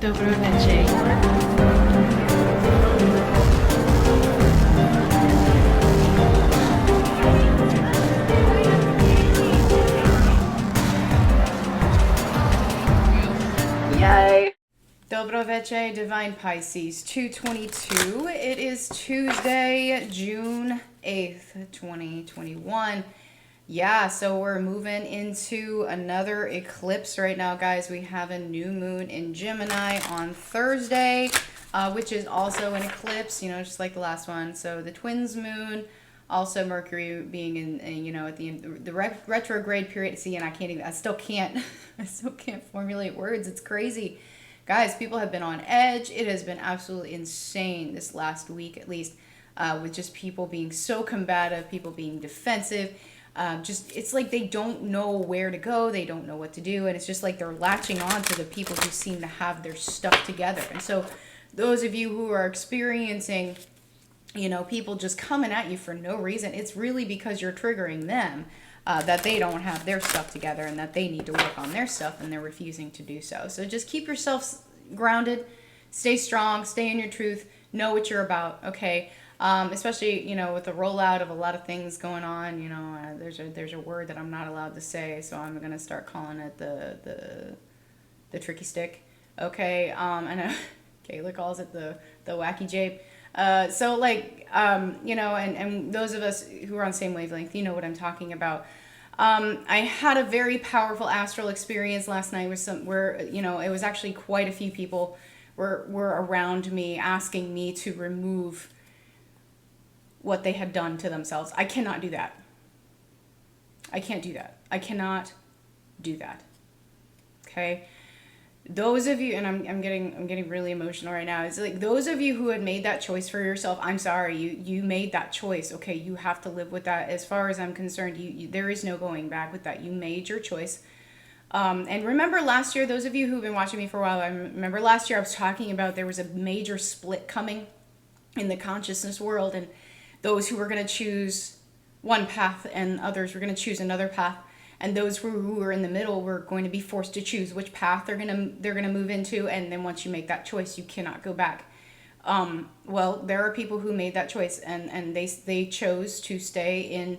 Dobro večer. Yay! Dobro večer, Divine Pisces 222. It is Tuesday, June 8th, 2021. Yeah, so we're moving into another eclipse right now, guys. We have a new moon in Gemini on Thursday, which is also an eclipse, just like the last one. So the twins moon, also Mercury being in at the end, the retrograde period. See, and I still can't formulate words. It's crazy. Guys, people have been on edge. It has been absolutely insane this last week, at least, with just people being so combative, people being defensive. It's like they don't know where to go, they don't know what to do, and it's just like they're latching on to the people who seem to have their stuff together. And so those of you who are experiencing people just coming at you for no reason, it's really because you're triggering them, that they don't have their stuff together and that they need to work on their stuff and they're refusing to do so. So just keep yourself grounded, stay strong, stay in your truth, know what you're about, okay? Especially, with the rollout of a lot of things going on, there's a word that I'm not allowed to say, so I'm going to start calling it the tricky stick. Okay. I know Kayla calls it the wacky jape. And those of us who are on the same wavelength, you know what I'm talking about. I had a very powerful astral experience last night where it was actually quite a few people were around me asking me to remove what they had done to themselves. I cannot do that. I can't do that. I cannot do that. Okay? Those of you, and I'm getting really emotional right now. It's like those of you who had made that choice for yourself, I'm sorry, you made that choice. Okay, you have to live with that. As far as I'm concerned, there is no going back with that. You made your choice. And remember last year, those of you who've been watching me for a while, I remember last year I was talking about there was a major split coming in the consciousness world, and those who were going to choose one path and others were going to choose another path, and those who were in the middle were going to be forced to choose which path they're going to move into. And then once you make that choice, you cannot go back. Well, there are people who made that choice, and they chose to stay in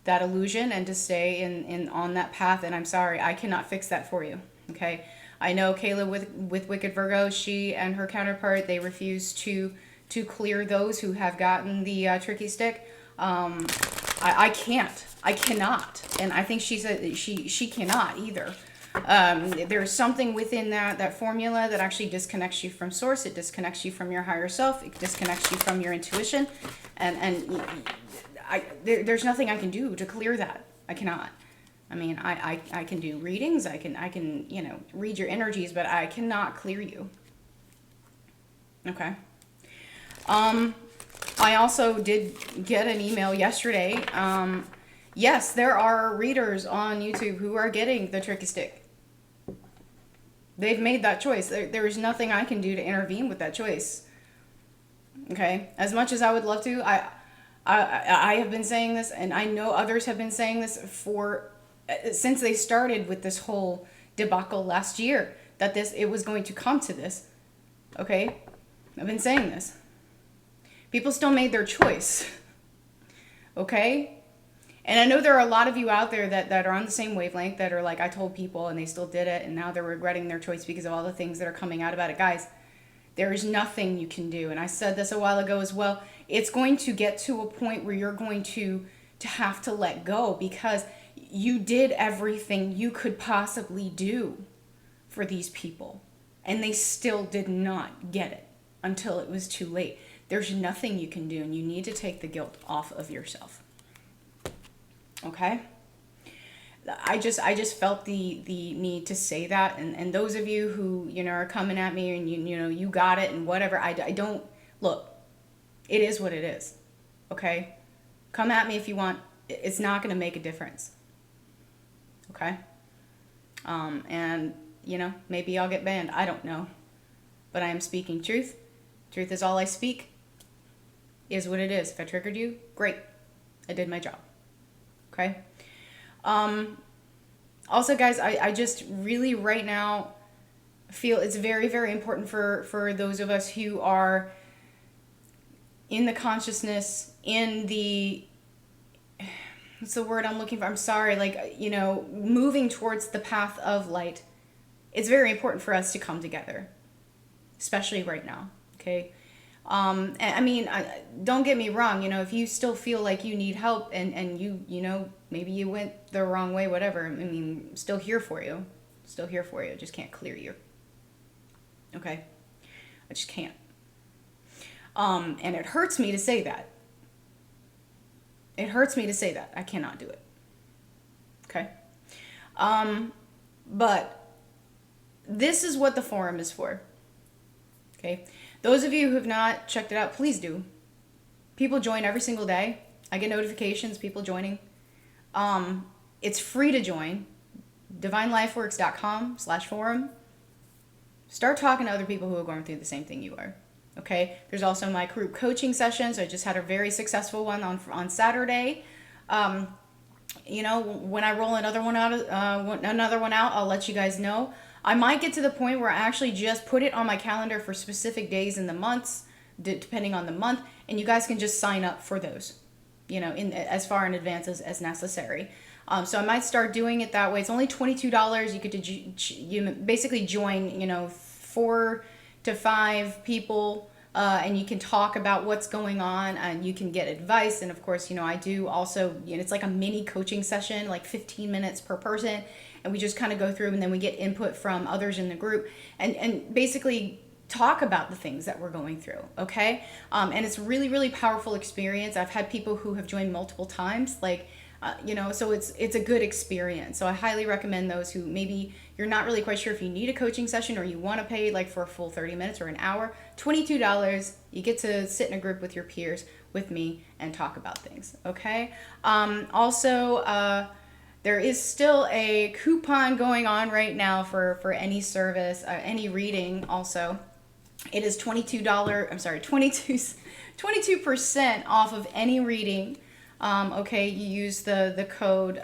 that illusion and to stay in on that path. And I'm sorry, I cannot fix that for you. Okay, I know Kayla with Wicked Virgo, she and her counterpart, they refuse to clear those who have gotten the tricky stick. I cannot, and I think she said she cannot either. There's something within that formula that actually disconnects you from source. It disconnects you from your higher self. It disconnects you from your intuition, and there's nothing I can do to clear that. I cannot. I mean, I can do readings. I can read your energies, but I cannot clear you. Okay. I also did get an email yesterday. Yes, there are readers on YouTube who are getting the tricky stick. They've made that choice. There is nothing I can do to intervene with that choice. Okay? As much as I would love to, I have been saying this, and I know others have been saying this since they started with this whole debacle last year, that it was going to come to this. Okay? I've been saying this. People still made their choice. Okay? And I know there are a lot of you out there that are on the same wavelength, that are like, I told people and they still did it, and now they're regretting their choice because of all the things that are coming out about it. Guys, there is nothing you can do. And I said this a while ago as well. It's going to get to a point where you're going to have to let go, because you did everything you could possibly do for these people, and they still did not get it until it was too late. There's nothing you can do, and you need to take the guilt off of yourself. Okay? I just felt the need to say that, and those of you who are coming at me and you got it and whatever, I don't look. It is what it is. Okay? Come at me if you want. It's not going to make a difference. Okay? And maybe I'll get banned. I don't know, but I am speaking truth. Truth is all I speak. Is what it is. If I triggered you, great. I did my job. Okay? Also, guys, I just really right now, feel it's very, very important for those of us who are in the consciousness, in the, what's the word I'm looking for? I'm sorry, like, you know, moving towards the path of light. It's very important for us to come together, especially right now, okay? And I mean, don't get me wrong, you know, if you still feel like you need help and you know, maybe you went the wrong way, whatever, I mean, still here for you. Still here for you. Just can't clear you. Okay? I just can't. And it hurts me to say that. It hurts me to say that. I cannot do it. Okay? But this is what the forum is for. Okay? Those of you who have not checked it out, please do. People join every single day. I get notifications, people joining. It's free to join. DivineLifeWorks.com/forum. Start talking to other people who are going through the same thing you are. Okay? There's also my group coaching sessions. I just had a very successful one on Saturday. You know, when I roll another one out, I'll let you guys know. I might get to the point where I actually just put it on my calendar for specific days in the months, depending on the month, and you guys can just sign up for those, you know, in as far in advance as necessary. So I might start doing it that way. It's only $22. You could you basically join, you know, 4 to 5 people, and you can talk about what's going on, and you can get advice. And of course, you know, I do also, you know, it's like a mini coaching session, like 15 minutes per person. And we just kind of go through, and then we get input from others in the group and basically talk about the things that we're going through, okay? And it's really, really powerful experience. I've had people who have joined multiple times, like, you know, so it's a good experience. So I highly recommend those who maybe you're not really quite sure if you need a coaching session or you want to pay like for a full 30 minutes or an hour, $22. You get to sit in a group with your peers, with me, and talk about things, okay? Also, there is still a coupon going on right now for any service, any reading also. It is $22% off of any reading. Okay, you use the code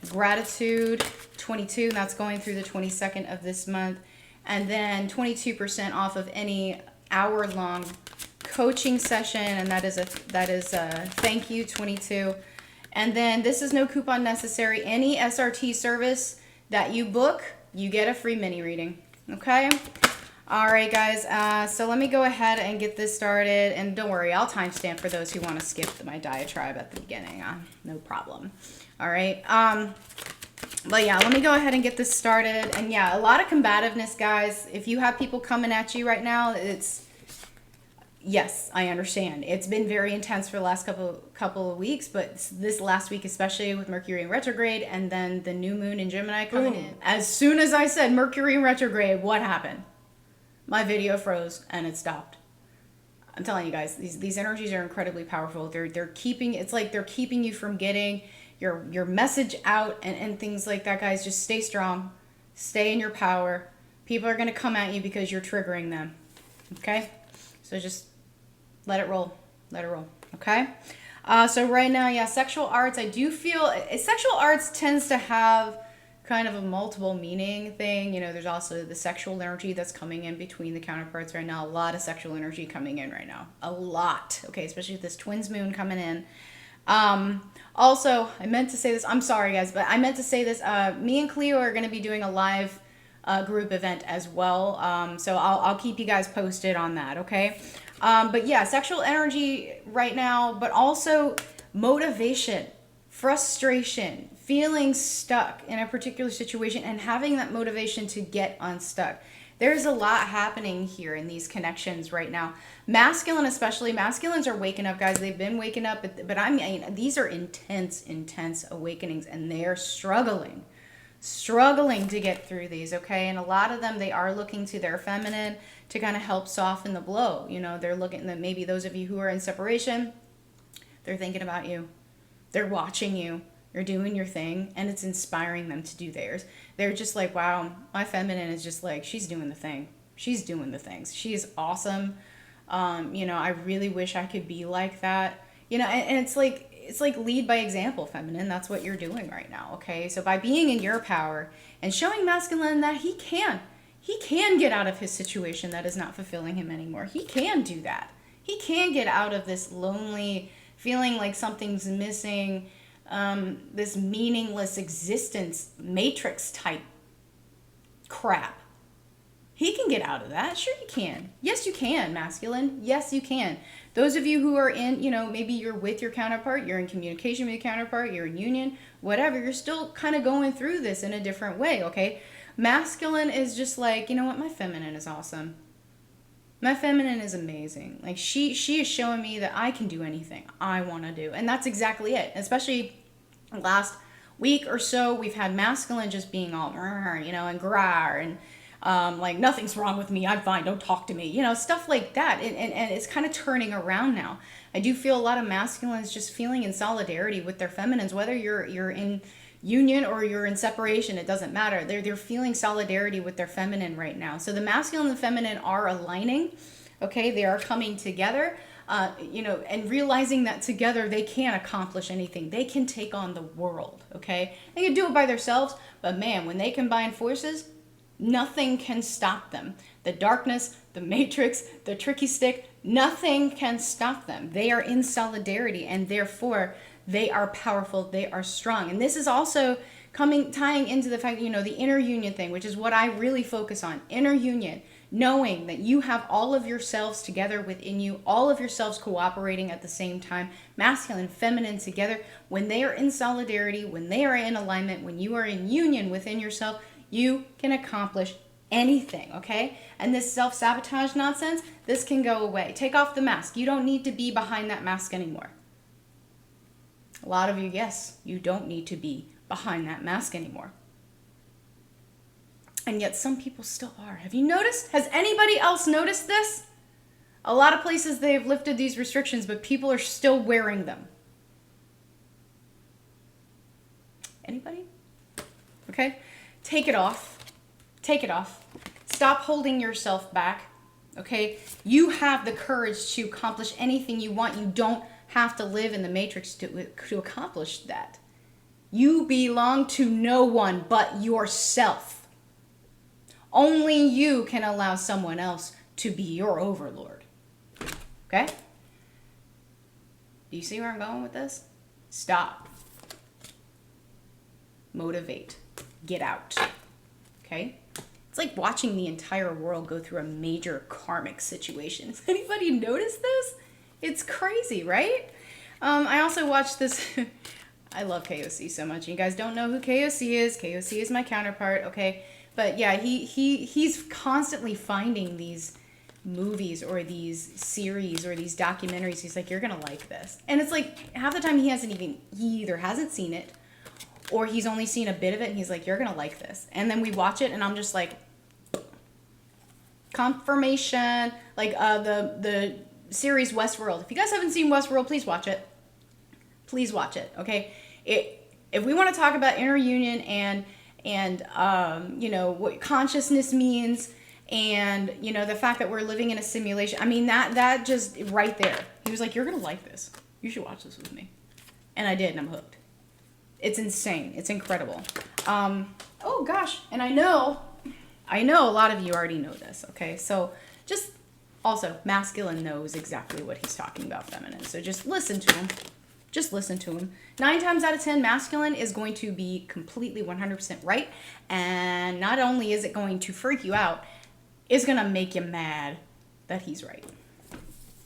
gratitude 22, and that's going through the 22nd of this month. And then 22% off of any hour-long coaching session, and that is thank you 22. And then this is no coupon necessary. Any SRT service that you book, you get a free mini reading. Okay? All right, guys. So let me go ahead and get this started. And don't worry, I'll timestamp for those who want to skip my diatribe at the beginning. No problem. All right. But yeah, let me go ahead and get this started. And yeah, a lot of combativeness, guys. If you have people coming at you right now, yes, I understand. It's been very intense for the last couple of weeks, but this last week, especially with Mercury in retrograde and then the new moon in Gemini coming in. As soon as I said Mercury in retrograde, what happened? My video froze and it stopped. I'm telling you guys, these energies are incredibly powerful. They're keeping you from getting your message out and things like that, guys. Just stay strong. Stay in your power. People are going to come at you because you're triggering them. Okay? So just let it roll. Let it roll. Okay? So right now, yeah, sexual arts. I do feel sexual arts tends to have kind of a multiple meaning thing. You know, there's also the sexual energy that's coming in between the counterparts right now. A lot of sexual energy coming in right now. A lot. Okay, especially with this twins moon coming in. Also, I meant to say this. I'm sorry, guys, but I meant to say this. Me and Cleo are going to be doing a live group event as well. So I'll keep you guys posted on that, okay? But yeah, sexual energy right now, but also motivation, frustration, feeling stuck in a particular situation and having that motivation to get unstuck. There's a lot happening here in these connections right now. Masculine especially. Masculines are waking up, guys. They've been waking up, but I mean, these are intense awakenings, and they are struggling to get through these, okay? And a lot of them, they are looking to their feminine to kind of help soften the blow. You know, they're looking at maybe those of you who are in separation, they're thinking about you. They're watching you. You're doing your thing, and it's inspiring them to do theirs. They're just like, wow, my feminine is just like, she's doing the thing. She's doing the things. She is awesome. You know, I really wish I could be like that. You know, and it's like lead by example, feminine. That's what you're doing right now, okay? So by being in your power and showing masculine that he can he can get out of his situation that is not fulfilling him anymore. He can do that. He can get out of this lonely feeling like something's missing, this meaningless existence, matrix type crap. He can get out of that. Sure you can. Yes, you can, masculine. Yes, you can. Those of you who are in, maybe you're with your counterpart, you're in communication with your counterpart, you're in union, whatever, you're still kind of going through this in a different way, okay? Masculine is just like, you know what, my feminine is awesome. My feminine is amazing. Like she is showing me that I can do anything I want to do. And that's exactly it. Especially last week or so, we've had masculine just being all, and grar and like nothing's wrong with me. I'm fine. Don't talk to me. Stuff like that. And it's kind of turning around now. I do feel a lot of masculines just feeling in solidarity with their feminines, whether you're in union or you're in separation, it doesn't matter. They're feeling solidarity with their feminine right now. So the masculine and the feminine are aligning. Okay, they are coming together. And realizing that together they can't accomplish anything. They can take on the world. Okay, they can do it by themselves, but man, when they combine forces, nothing can stop them. The darkness, the matrix, the tricky stick, nothing can stop them. They are in solidarity, and therefore they are powerful, they are strong. And this is also tying into the fact, the inner union thing, which is what I really focus on. Inner union, knowing that you have all of yourselves together within you, all of yourselves cooperating at the same time, masculine, feminine together. When they are in solidarity, when they are in alignment, when you are in union within yourself, you can accomplish anything, okay? And this self-sabotage nonsense, this can go away. Take off the mask. You don't need to be behind that mask anymore. A lot of you, yes, you don't need to be behind that mask anymore. And yet some people still are. Have you noticed? Has anybody else noticed this? A lot of places they've lifted these restrictions, but people are still wearing them. Anybody? Okay? Take it off. Take it off. Stop holding yourself back. Okay? You have the courage to accomplish anything you want. You don't have to live in the matrix to accomplish that. You belong to no one but yourself. Only you can allow someone else to be your overlord. Okay? Do you see where I'm going with this? Stop. Motivate. Get out. Okay? It's like watching the entire world go through a major karmic situation. Has anybody noticed this? It's crazy, right? I also watched this. I love KOC so much. You guys don't know who KOC is. KOC is my counterpart, okay? But yeah, he's constantly finding these movies or these series or these documentaries. He's like, you're gonna like this. And it's like half the time he either hasn't seen it or he's only seen a bit of it and he's like, you're gonna like this. And then we watch it and I'm just like, confirmation. Like the series Westworld. If you guys haven't seen Westworld, please watch it. Please watch it, okay? If we want to talk about inner union and what consciousness means and, the fact that we're living in a simulation, I mean, that just right there. He was like, you're going to like this. You should watch this with me. And I did, and I'm hooked. It's insane. It's incredible. Oh, gosh. And I know a lot of you already know this, okay? So just also, masculine knows exactly what he's talking about feminine. So just listen to him. Just listen to him. 9 times out of 10, masculine is going to be completely 100% right. And not only is it going to freak you out, it's going to make you mad that he's right.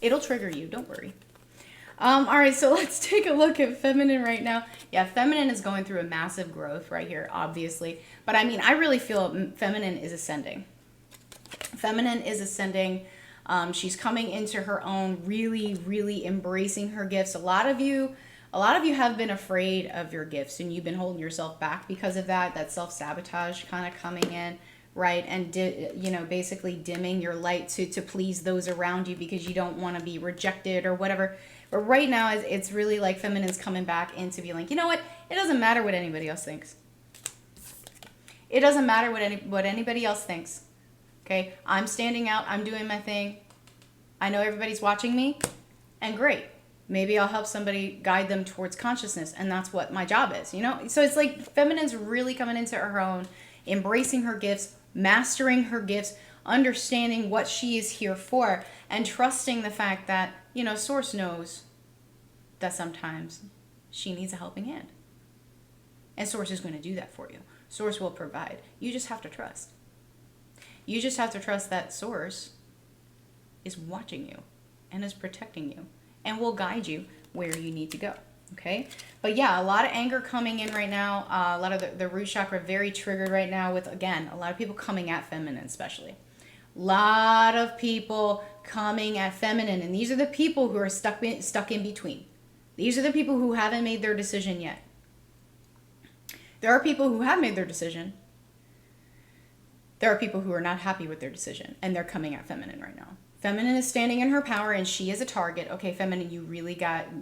It'll trigger you. Don't worry. All right, so let's take a look at feminine right now. Yeah, feminine is going through a massive growth right here, obviously. But I mean, I really feel feminine is ascending. Feminine is ascending. She's coming into her own, really, really embracing her gifts. A lot of you have been afraid of your gifts and you've been holding yourself back because of that self-sabotage kind of coming in, right? And, basically dimming your light to please those around you because you don't want to be rejected or whatever. But right now, it's really like feminine's coming back into being like, you know what? It doesn't matter what anybody else thinks. It doesn't matter what anybody else thinks. Okay, I'm standing out, I'm doing my thing. I know everybody's watching me, and great. Maybe I'll help somebody guide them towards consciousness, and that's what my job is, So it's like feminine's really coming into her own, embracing her gifts, mastering her gifts, understanding what she is here for, and trusting the fact that, you know, Source knows that sometimes she needs a helping hand. And Source is going to do that for you. Source will provide. You just have to trust. You just have to trust that Source is watching you and is protecting you and will guide you where you need to go. Okay? But yeah, a lot of anger coming in right now. A lot of the root chakra very triggered right now with, again, a lot of people coming at feminine especially. A lot of people coming at feminine. And these are the people who are stuck in between. These are the people who haven't made their decision yet. There are people who have made their decision. There are people who are not happy with their decision, and they're coming at feminine right now. Feminine is standing in her power, and she is a target. Okay, feminine, you really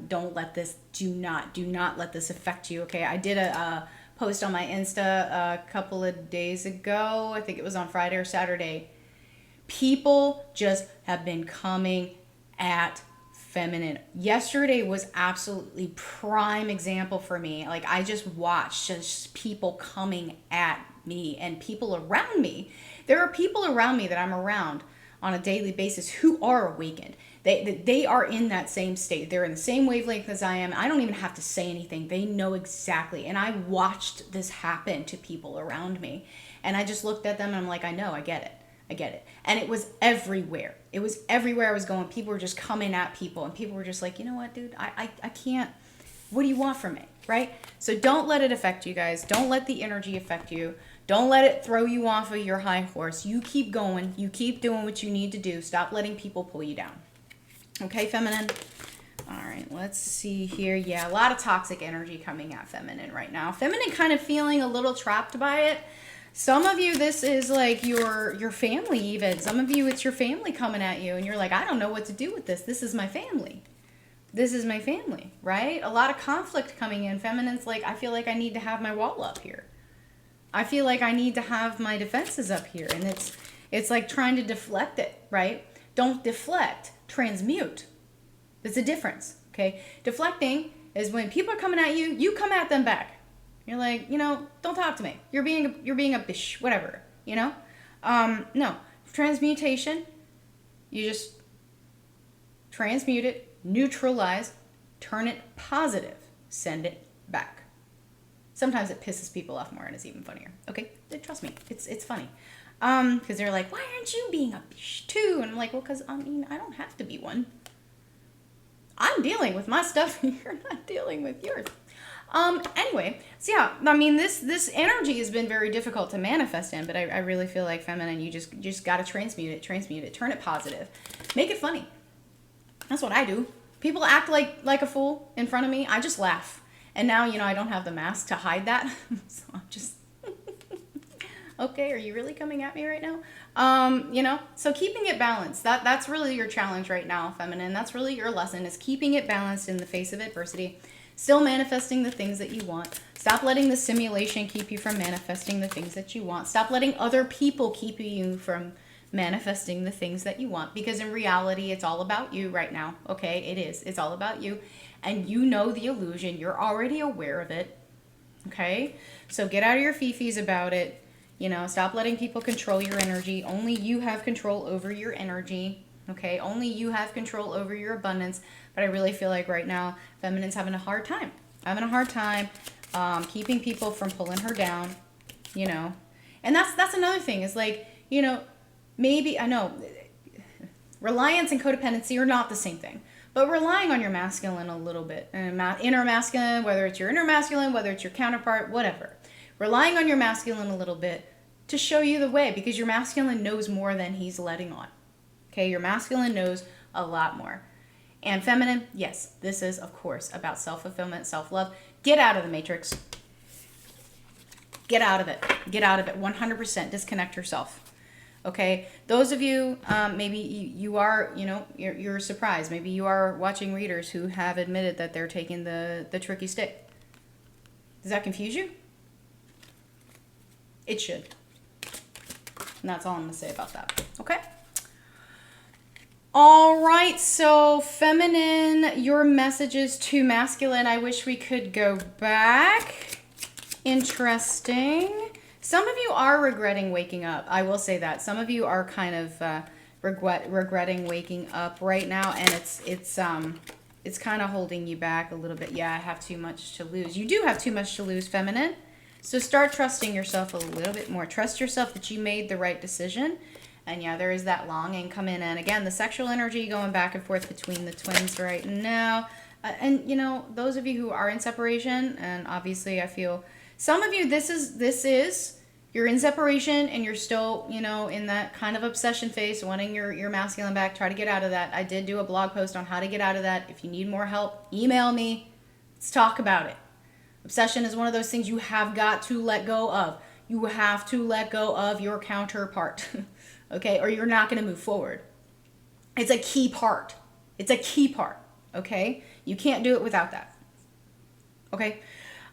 don't let this, do not let this affect you. Okay, I did a post on my Insta a couple of days ago. I think it was on Friday or Saturday. People just have been coming at feminine. Yesterday was absolutely prime example for me. Like, I just watched just people coming at me and people around me. There are people around me that I'm around on a daily basis who are awakened. They are in that same state. They're in the same wavelength as I am. I don't even have to say anything. They know exactly. And I watched this happen to people around me. And I just looked at them and I'm like, I know, I get it. I get it. And it was everywhere. It was everywhere I was going. People were just coming at people. And people were just like, you know what, dude? I can't. What do you want from me? Right? So don't let it affect you guys. Don't let the energy affect you. Don't let it throw you off of your high horse. You keep going. You keep doing what you need to do. Stop letting people pull you down. Okay, feminine? All right, let's see here. Yeah, a lot of toxic energy coming at feminine right now. Feminine kind of feeling a little trapped by it. Some of you, this is like your family even. Some of you, it's your family coming at you and you're like, I don't know what to do with this. This is my family. This is my family, right? A lot of conflict coming in. Feminine's like, I feel like I need to have my wall up here. I feel like I need to have my defenses up here. And it's like trying to deflect it, right? Don't deflect, transmute. There's a difference, okay? Deflecting is when people are coming at you, you come at them back. You're like, you know, don't talk to me. You're being a bitch, whatever, you know? No, transmutation, you just transmute it, neutralize, turn it positive, send it back. Sometimes it pisses people off more and it's even funnier. Okay, trust me, it's funny. Because they're like, why aren't you being a bitch too? And I'm like, well, because I mean, I don't have to be one. I'm dealing with my stuff and you're not dealing with yours. Anyway, so yeah, I mean, this energy has been very difficult to manifest in, but I really feel like feminine, you just got to transmute it, turn it positive, make it funny. That's what I do. People act like a fool in front of me. I just laugh. And now, you know, I don't have the mask to hide that. So I'm just, okay, are you really coming at me right now? You know, so keeping it balanced, that's really your challenge right now, feminine. That's really your lesson, is keeping it balanced in the face of adversity. Still manifesting the things that you want. Stop letting the simulation keep you from manifesting the things that you want. Stop letting other people keep you from manifesting the things that you want. Because in reality, it's all about you right now. Okay, it is. It's all about you. And you know the illusion. You're already aware of it. Okay? So get out of your fifis about it. You know, stop letting people control your energy. Only you have control over your energy. Okay? Only you have control over your abundance. But I really feel like right now, feminine's having a hard time. Keeping people from pulling her down, you know. And that's another thing, is like, you know, maybe, I know, reliance and codependency are not the same thing. But relying on your masculine a little bit, inner masculine, whether it's your inner masculine, whether it's your counterpart, whatever. Relying on your masculine a little bit to show you the way, because your masculine knows more than he's letting on. Okay, your masculine knows a lot more. And feminine, yes, this is, of course, about self-fulfillment, self-love. Get out of the matrix. Get out of it. Get out of it. 100%. Disconnect yourself. Okay? Those of you, maybe you are, you know, you're surprised. Maybe you are watching readers who have admitted that they're taking the tricky stick. Does that confuse you? It should. And that's all I'm going to say about that. Okay? All right, so feminine, your messages to masculine. I wish we could go back. Interesting. Some of you are regretting waking up. I will say that. Some of you are kind of regretting waking up right now, and it's kind of holding you back a little bit. Yeah, I have too much to lose. You do have too much to lose, feminine. So start trusting yourself a little bit more. Trust yourself that you made the right decision. And yeah, there is that longing coming in. Again, the sexual energy going back and forth between the twins right now. And, you know, those of you who are in separation, and obviously I feel some of you, this is, you're in separation and you're still, you know, in that kind of obsession phase, wanting your masculine back. Try to get out of that. I did do a blog post on how to get out of that. If you need more help, email me. Let's talk about it. Obsession is one of those things you have got to let go of. You have to let go of your counterpart, okay? Or you're not going to move forward. It's a key part. It's a key part, okay? You can't do it without that, okay?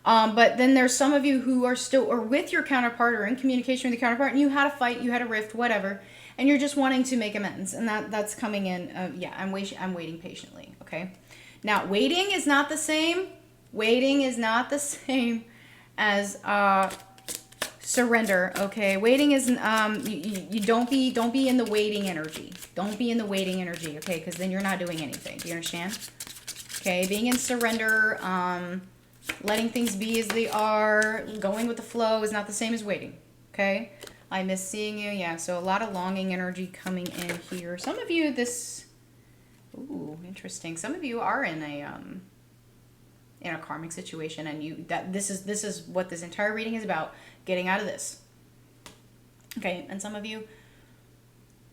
But then there's some of you who are still or with your counterpart or in communication with your counterpart, and you had a fight, you had a rift, whatever, and you're just wanting to make amends, and that's coming in. Yeah, I'm waiting patiently, okay? Now, waiting is not the same. Waiting is not the same as surrender, okay? Waiting is you don't be in the waiting energy. Don't be in the waiting energy, okay? Because then you're not doing anything. Do you understand? Okay, being in surrender, letting things be as they are, going with the flow is not the same as waiting, okay? I miss seeing you. Yeah, so a lot of longing energy coming in here. Some of you, ooh, interesting. Some of you are in a karmic situation, and this is what this entire reading is about, getting out of this. Okay, and some of you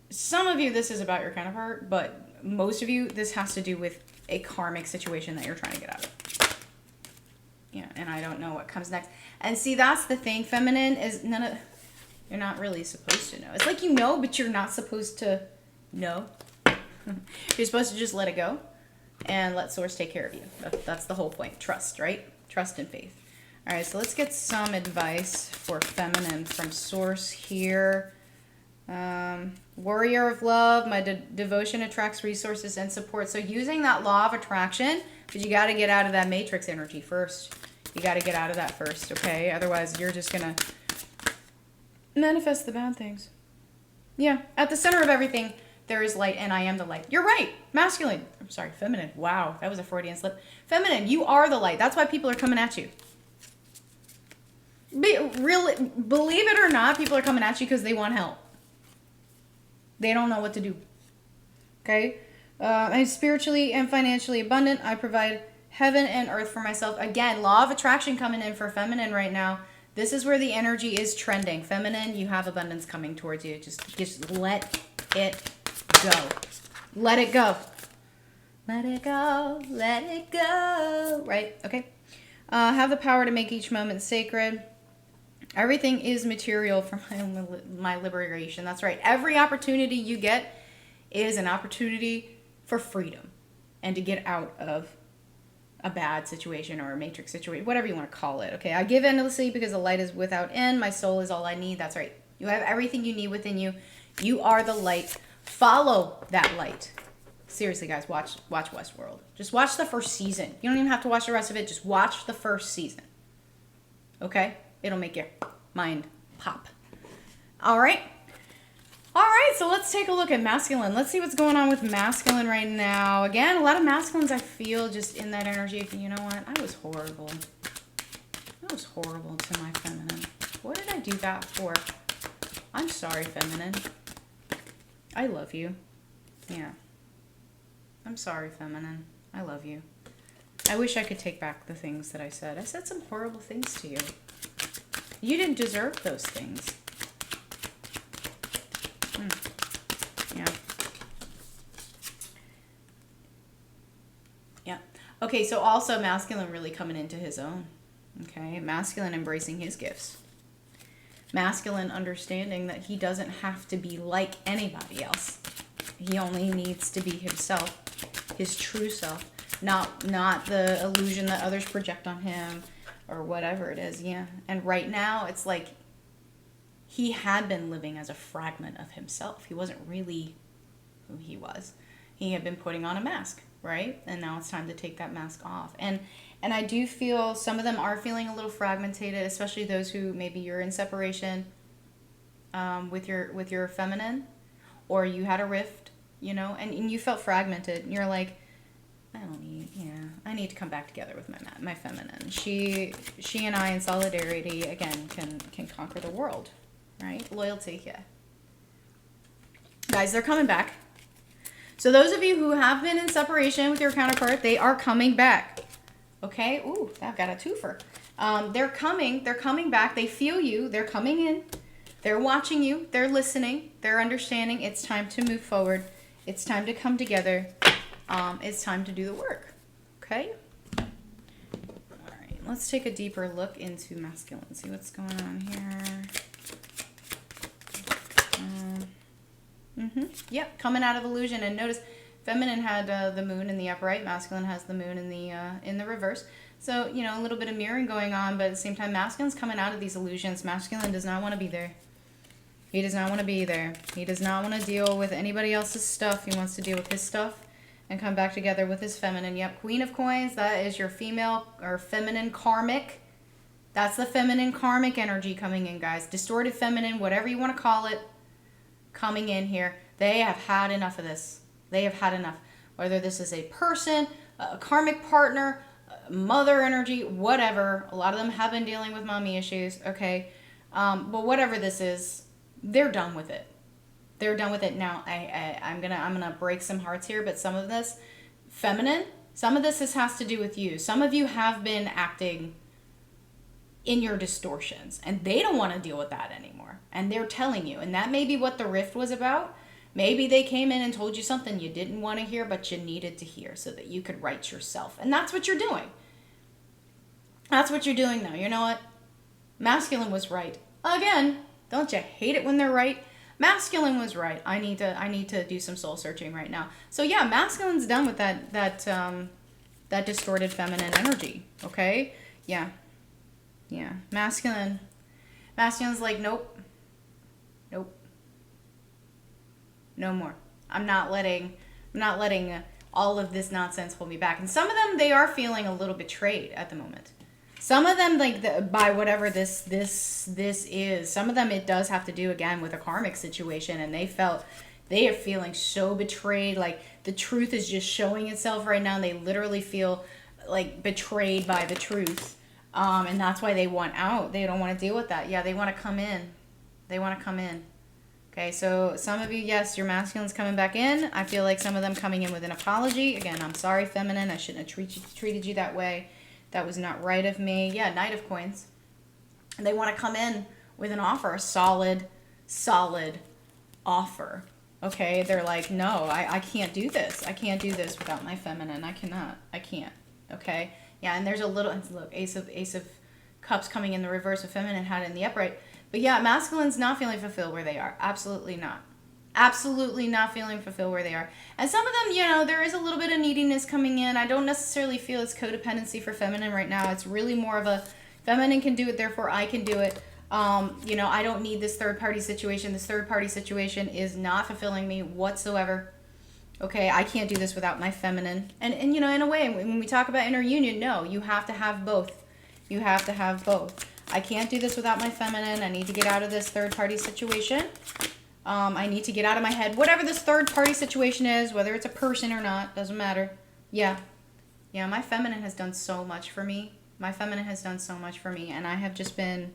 this is about your counterpart, but most of you, this has to do with a karmic situation that you're trying to get out of. Yeah, and I don't know what comes next. And see, that's the thing. Feminine is you're not really supposed to know. It's like you know, but you're not supposed to know. You're supposed to just let it go and let source take care of you. That's the whole point. Trust, right? Trust and faith. All right, so let's get some advice for feminine from source here. Warrior of love, my devotion attracts resources and support. So using that law of attraction, but you got to get out of that matrix energy first. You got to get out of that first, okay? Otherwise, you're just going to manifest the bad things. Yeah, at the center of everything, there is light, and I am the light. You're right. Masculine. I'm sorry, feminine. Wow, that was a Freudian slip. Feminine, you are the light. That's why people are coming at you. Believe it or not, people are coming at you because they want help. They don't know what to do. Okay? I'm spiritually and financially abundant. I provide heaven and earth for myself. Again, law of attraction coming in for feminine right now. This is where the energy is trending. Feminine, you have abundance coming towards you. Just let it go. Let it go. Let it go. Let it go. Right? Okay. Have the power to make each moment sacred. Everything is material for my liberation. That's right. Every opportunity you get is an opportunity for freedom and to get out of a bad situation or a matrix situation, whatever you want to call it. Okay, I give endlessly because the light is without end. My soul is all I need. That's right. You have everything you need within you. You are the light. Follow that light. Seriously, guys, watch Westworld. Just watch the first season. You don't even have to watch the rest of it. Just watch the first season. Okay? It'll make your mind pop. All right. All right, so let's take a look at masculine. Let's see what's going on with masculine right now. Again, a lot of masculines I feel just in that energy. You know what? I was horrible. I was horrible to my feminine. What did I do that for? I'm sorry, feminine. I love you. Yeah. I'm sorry, feminine. I love you. I wish I could take back the things that I said. I said some horrible things to you. You didn't deserve those things. Yeah. Yeah. Okay, so also masculine really coming into his own. Okay, masculine embracing his gifts. Masculine understanding that he doesn't have to be like anybody else. He only needs to be himself, his true self, not the illusion that others project on him or whatever it is. Yeah. And right now it's like he had been living as a fragment of himself. He wasn't really who he was. He had been putting on a mask, right? And now it's time to take that mask off. And I do feel some of them are feeling a little fragmented, especially those who maybe you're in separation with your feminine, or you had a rift, you know, and you felt fragmented. And you're like, I need to come back together with my feminine. She and I in solidarity again can conquer the world, right? Loyalty, yeah. Guys, they're coming back. So those of you who have been in separation with your counterpart, they are coming back. Okay? Ooh, I've got a twofer. They're coming back. They feel you. They're coming in. They're watching you. They're listening. They're understanding. It's time to move forward. It's time to come together. It's time to do the work. Okay? All right. Let's take a deeper look into masculine. See what's going on here. Yep, coming out of illusion. And notice feminine had the moon in the upright, masculine has the moon in the reverse. So, you know, a little bit of mirroring going on, but at the same time, masculine's coming out of these illusions. Masculine does not want to be there. He does not want to be there. He does not want to deal with anybody else's stuff. He wants to deal with his stuff and come back together with his feminine. Yep, Queen of Coins, that is your female or feminine karmic. That's the feminine karmic energy coming in, guys. Distorted feminine, whatever you want to call it, coming in here. They have had enough of this. They have had enough. Whether this is a person, a karmic partner, mother energy, whatever. A lot of them have been dealing with mommy issues, okay? But whatever this is, they're done with it. They're done with it. Now, I'm gonna break some hearts here, but some of this, feminine, some of this has to do with you. Some of you have been acting in your distortions, and they don't want to deal with that anymore. And they're telling you, and that may be what the rift was about. Maybe they came in and told you something you didn't want to hear, but you needed to hear so that you could right yourself. And that's what you're doing. That's what you're doing now. You know what? Masculine was right. Again, don't you hate it when they're right? Masculine was right. I need to do some soul searching right now. So yeah, masculine's done with that distorted feminine energy. Okay? Yeah. Yeah. Masculine's like, nope. No more. I'm not letting all of this nonsense hold me back. And some of them, they are feeling a little betrayed at the moment. Some of them, by whatever this is, some of them it does have to do again with a karmic situation, and they are feeling so betrayed. Like the truth is just showing itself right now, and they literally feel like betrayed by the truth. And that's why they want out. They don't want to deal with that. Yeah, they want to come in. They want to come in. Okay, so some of you, yes, your masculine's coming back in. I feel like some of them coming in with an apology. Again, I'm sorry, feminine. I shouldn't have treated you that way. That was not right of me. Yeah, Knight of Coins. And they want to come in with an offer, a solid offer. Okay, they're like, no, I can't do this. I can't do this without my feminine. I cannot. I can't. Okay? Yeah, and there's a little, look, Ace of Cups coming in the reverse of feminine, had it in the upright. But yeah, masculine's not feeling fulfilled where they are. Absolutely not. Absolutely not feeling fulfilled where they are. And some of them, you know, there is a little bit of neediness coming in. I don't necessarily feel it's codependency for feminine right now. It's really more of a feminine can do it, therefore I can do it. You know, I don't need this third-party situation. This third-party situation is not fulfilling me whatsoever. Okay, I can't do this without my feminine. And you know, in a way, when we talk about inner union, no, you have to have both. You have to have both. I can't do this without my feminine. I need to get out of this third-party situation. I need to get out of my head. Whatever this third-party situation is, whether it's a person or not, doesn't matter. Yeah. Yeah, my feminine has done so much for me. My feminine has done so much for me. And I have just been...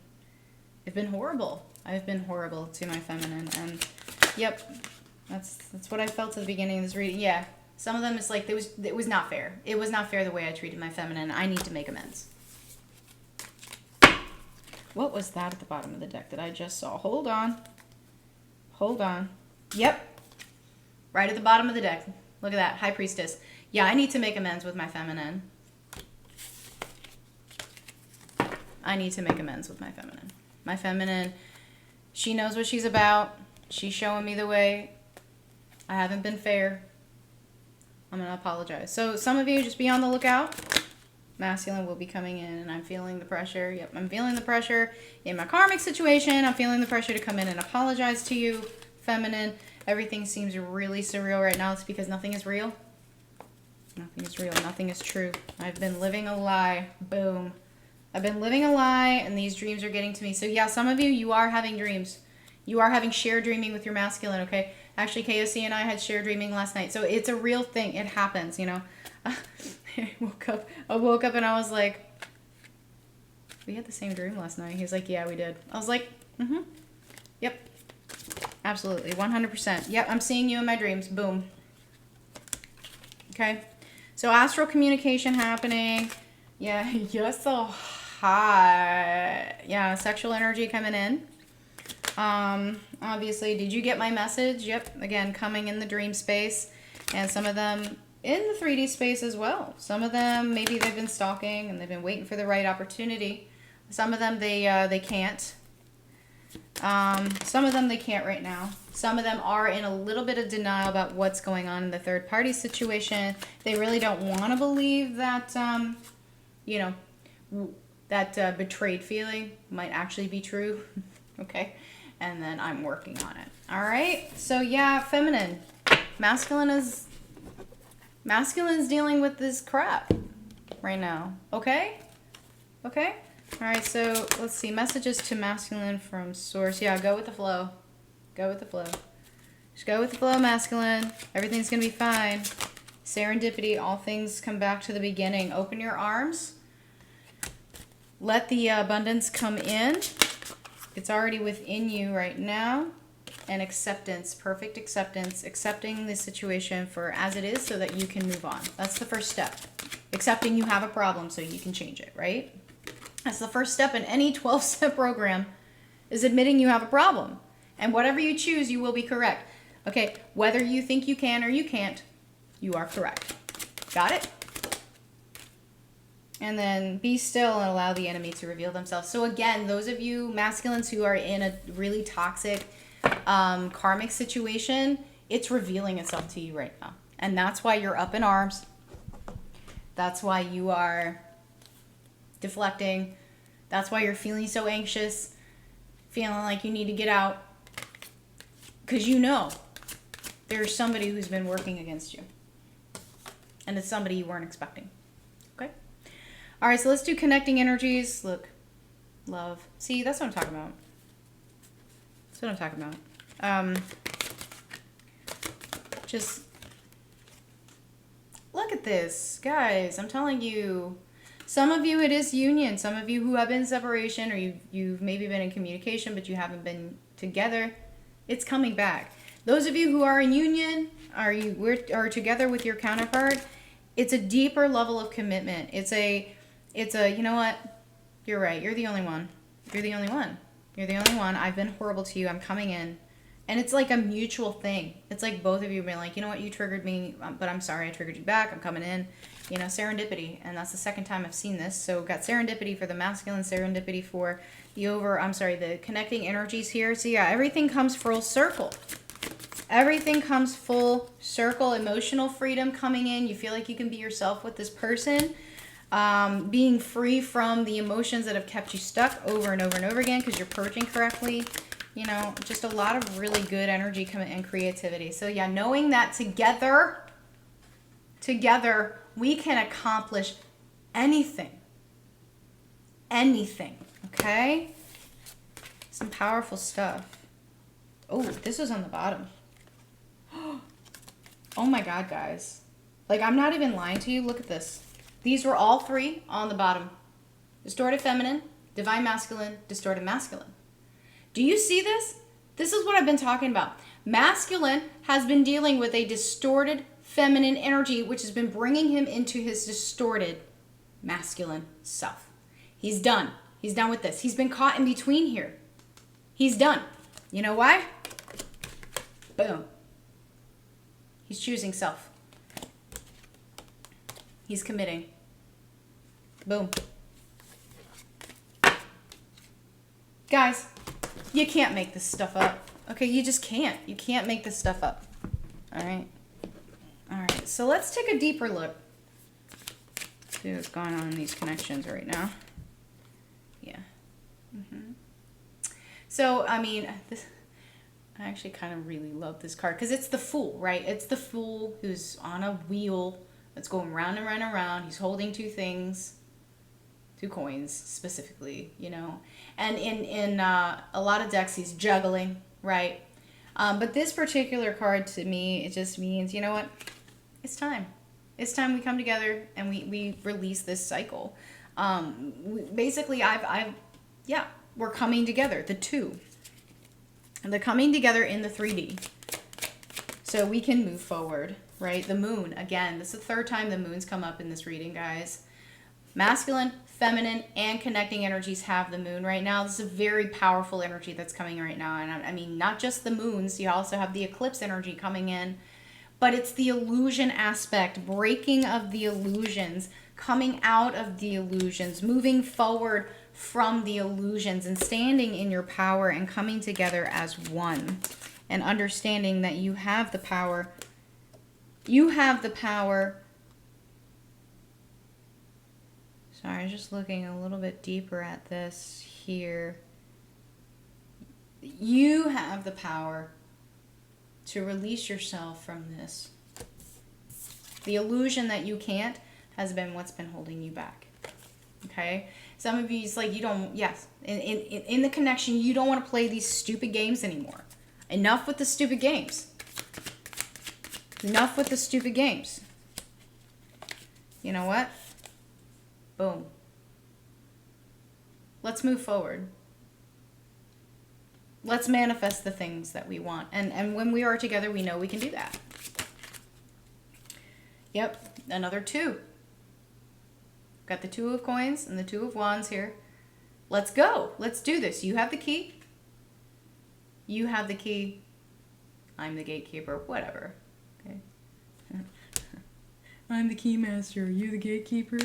It's been horrible. I've been horrible to my feminine. And, yep, that's what I felt at the beginning of this reading. Yeah, some of them, it's like, it was not fair. It was not fair the way I treated my feminine. I need to make amends. What was that at the bottom of the deck that I just saw? Hold on. Hold on. Yep. Right at the bottom of the deck. Look at that. High Priestess. Yeah, I need to make amends with my feminine. I need to make amends with my feminine. My feminine, she knows what she's about. She's showing me the way. I haven't been fair. I'm going to apologize. So some of you, just be on the lookout. Masculine will be coming in, and I'm feeling the pressure. Yep, I'm feeling the pressure in my karmic situation. I'm feeling the pressure to come in and apologize to you, feminine. Everything seems really surreal right now. It's because nothing is real. Nothing is real. Nothing is true. I've been living a lie. Boom. I've been living a lie, and these dreams are getting to me. So yeah, some of you, you are having dreams. You are having shared dreaming with your masculine, okay? Actually, KOC and I had shared dreaming last night. So it's a real thing. It happens, you know. I woke up and I was like, we had the same dream last night. He's like, yeah, we did. I was like, mm-hmm. Yep. Absolutely. 100%. Yep, I'm seeing you in my dreams. Boom. Okay. So astral communication happening. Yeah, you're so hot. Yeah, sexual energy coming in. Obviously, did you get my message? Yep. Again, coming in the dream space. And some of them in the 3D space as well. Some of them, maybe they've been stalking and they've been waiting for the right opportunity. Some of them, they can't. Some of them, they can't right now. Some of them are in a little bit of denial about what's going on in the third party situation. They really don't want to believe that, you know, that betrayed feeling might actually be true. Okay. And then I'm working on it. All right. So yeah, feminine. Masculine's dealing with this crap right now. Okay? Okay? All right, so let's see. Messages to masculine from source. Yeah, go with the flow. Go with the flow. Just go with the flow, masculine. Everything's going to be fine. Serendipity. All things come back to the beginning. Open your arms. Let the abundance come in. It's already within you right now. And acceptance, perfect acceptance, accepting the situation for as it is so that you can move on. That's the first step. Accepting you have a problem so you can change it, right? That's the first step in any 12-step program, is admitting you have a problem. And whatever you choose, you will be correct. Okay, whether you think you can or you can't, you are correct. Got it? And then be still and allow the enemy to reveal themselves. So again, those of you masculines who are in a really toxic karmic situation, it's revealing itself to you right now. And that's why you're up in arms. That's why you are deflecting. That's why you're feeling so anxious, feeling like you need to get out. Because you know there's somebody who's been working against you. And it's somebody you weren't expecting. Okay? All right, so let's do connecting energies. Look, love. See, that's what I'm talking about. That's what I'm talking about. Just look at this, guys. I'm telling you, some of you it is union. Some of you who have been in separation, or you've maybe been in communication, but you haven't been together. It's coming back. Those of you who are in union, are together with your counterpart. It's a deeper level of commitment. It's a. You know what? You're right. You're the only one. You're the only one. You're the only one. I've been horrible to you. I'm coming in. And it's like a mutual thing. It's like both of you being like, you know what, you triggered me, but I'm sorry I triggered you back. I'm coming in. You know, serendipity. And that's the second time I've seen this. So got serendipity for the masculine, serendipity for the connecting energies here. So yeah, everything comes full circle. Everything comes full circle. Emotional freedom coming in. You feel like you can be yourself with this person. Being free from the emotions that have kept you stuck over and over and over again because you're purging correctly. You know, just a lot of really good energy coming and creativity. So yeah, knowing that together we can accomplish anything. Anything, okay? Some powerful stuff. Oh, this was on the bottom. Oh my God, guys. Like, I'm not even lying to you. Look at this. These were all three on the bottom. Distorted feminine, divine masculine, distorted masculine. Do you see this? This is what I've been talking about. Masculine has been dealing with a distorted feminine energy, which has been bringing him into his distorted masculine self. He's done. He's done with this. He's been caught in between here. He's done. You know why? Boom. He's choosing self. He's committing. Boom. Guys, you can't make this stuff up. Okay, you just can't. You can't make this stuff up. All right? All right, so let's take a deeper look. See what's going on in these connections right now. Yeah. So, I mean, I actually kind of really love this card because it's the Fool, right? It's the Fool who's on a wheel that's going round and round and round. He's holding two things, two coins specifically, you know. And in a lot of decks, he's juggling, right? But this particular card to me, it just means, you know what? It's time. It's time we come together and we release this cycle. Basically, we're coming together, the two. And they're coming together in the 3D. So we can move forward, right? The moon, again, this is the third time the moon's come up in this reading, guys. Masculine, feminine, and connecting energies have the moon right now. This is a very powerful energy that's coming right now. And I mean, not just the moons, you also have the eclipse energy coming in. But it's the illusion aspect, breaking of the illusions, coming out of the illusions, moving forward from the illusions and standing in your power and coming together as one and understanding that you have the power. You have the power. Sorry, I'm just looking a little bit deeper at this here. You have the power to release yourself from this. The illusion that you can't has been what's been holding you back. Okay? Some of you, it's like you don't, yes, in the connection, you don't want to play these stupid games anymore. Enough with the stupid games. Enough with the stupid games. You know what? Boom. Let's move forward. Let's manifest the things that we want. And when we are together, we know we can do that. Yep, another two. Got the Two of Coins and the Two of Wands here. Let's go. Let's do this. You have the key. You have the key. I'm the gatekeeper. Whatever. Okay. I'm the key master. Are you the gatekeeper?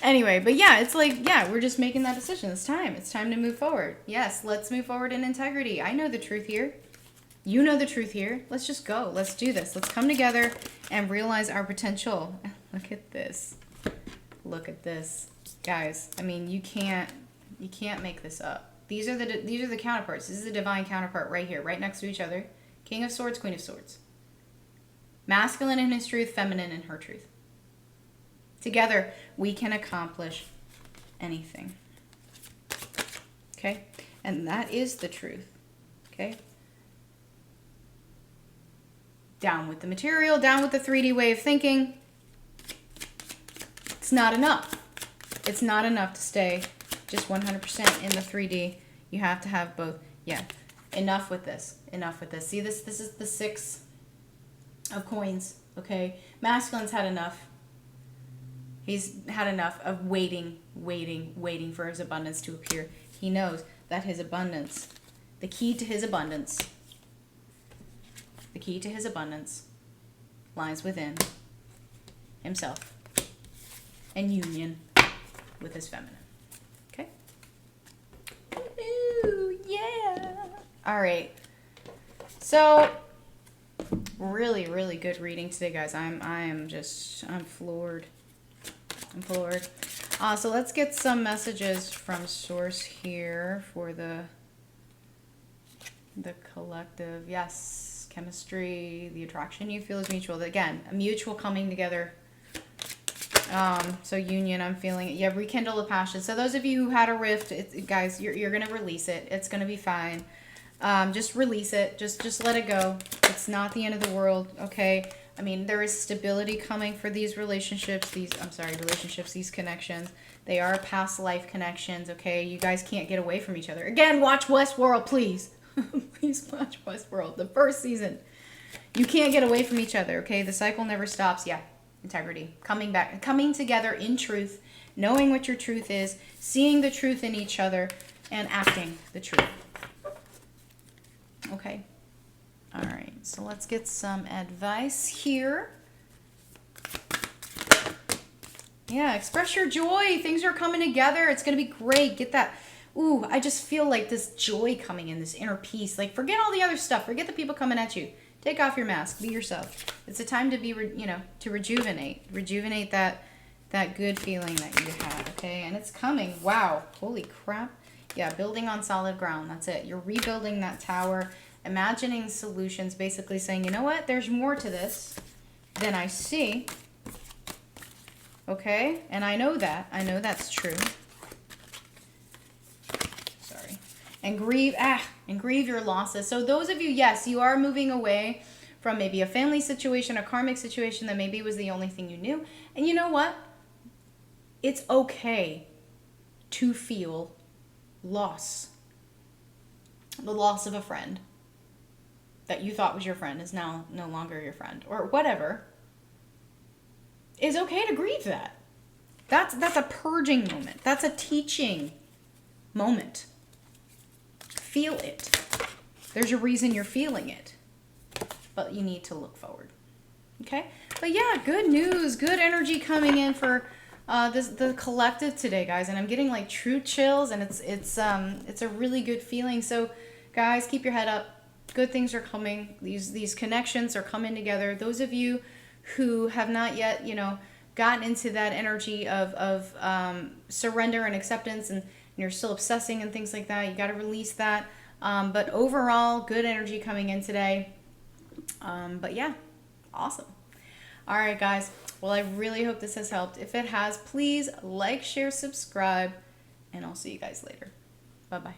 Anyway, but yeah, it's like, yeah, we're just making that decision. It's time. It's time to move forward. Yes, let's move forward in integrity. I know the truth here. You know the truth here. Let's just go. Let's do this. Let's come together and realize our potential. Look at this. Look at this. Guys, I mean, you can't make this up. These are the counterparts. This is the divine counterpart right here, right next to each other. King of Swords, Queen of Swords. Masculine in his truth, feminine in her truth. Together, we can accomplish anything. Okay? And that is the truth. Okay? Down with the material, down with the 3D way of thinking. It's not enough. It's not enough to stay just 100% in the 3D. You have to have both. Yeah. Enough with this. Enough with this. See, this is the 6 of coins. Okay? Masculine's had enough. He's had enough of waiting for his abundance to appear. He knows that his abundance, the key to his abundance lies within himself and union with his feminine. Okay? Ooh, yeah. All right. So, really, really good reading today, guys. I'm floored. I'm floored. So let's get some messages from Source here for the collective. Yes, chemistry, the attraction you feel is mutual. Again, a mutual coming together. So union, I'm feeling it. Yeah, rekindle the passion. So those of you who had a rift, guys, you're gonna release it. It's gonna be fine. Just release it. Just let it go. It's not the end of the world. Okay. I mean, there is stability coming for these relationships, these connections. They are past life connections, okay? You guys can't get away from each other. Again, watch Westworld, please. Please watch Westworld, the first season. You can't get away from each other, okay? The cycle never stops. Yeah, integrity. Coming back, coming together in truth, knowing what your truth is, seeing the truth in each other, and acting the truth. Okay. All right, so let's get some advice here. Yeah, express your joy. Things are coming together. It's going to be great. Get that. Ooh, I just feel like this joy coming in, this inner peace. Like, forget all the other stuff. Forget the people coming at you. Take off your mask. Be yourself. It's a time to be, to rejuvenate. Rejuvenate that good feeling that you had, okay? And it's coming. Wow. Holy crap. Yeah, building on solid ground. That's it. You're rebuilding that tower, imagining solutions, basically saying, you know what? There's more to this than I see. Okay? And I know that. I know that's true. Sorry. And grieve your losses. So those of you, yes, you are moving away from maybe a family situation, a karmic situation that maybe was the only thing you knew. And you know what? It's okay to feel loss. The loss of a friend that you thought was your friend is now no longer your friend, or whatever. It's okay to grieve that. That's a purging moment. That's a teaching moment. Feel it. There's a reason you're feeling it, but you need to look forward. Okay? But yeah, good news, good energy coming in for the collective today, guys. And I'm getting like true chills, and it's a really good feeling. So, guys, keep your head up. Good things are coming. These connections are coming together. Those of you who have not yet, gotten into that energy of surrender and acceptance, and you're still obsessing and things like that, you got to release that. But overall, good energy coming in today. But yeah, awesome. All right, guys. Well, I really hope this has helped. If it has, please like, share, subscribe, and I'll see you guys later. Bye-bye.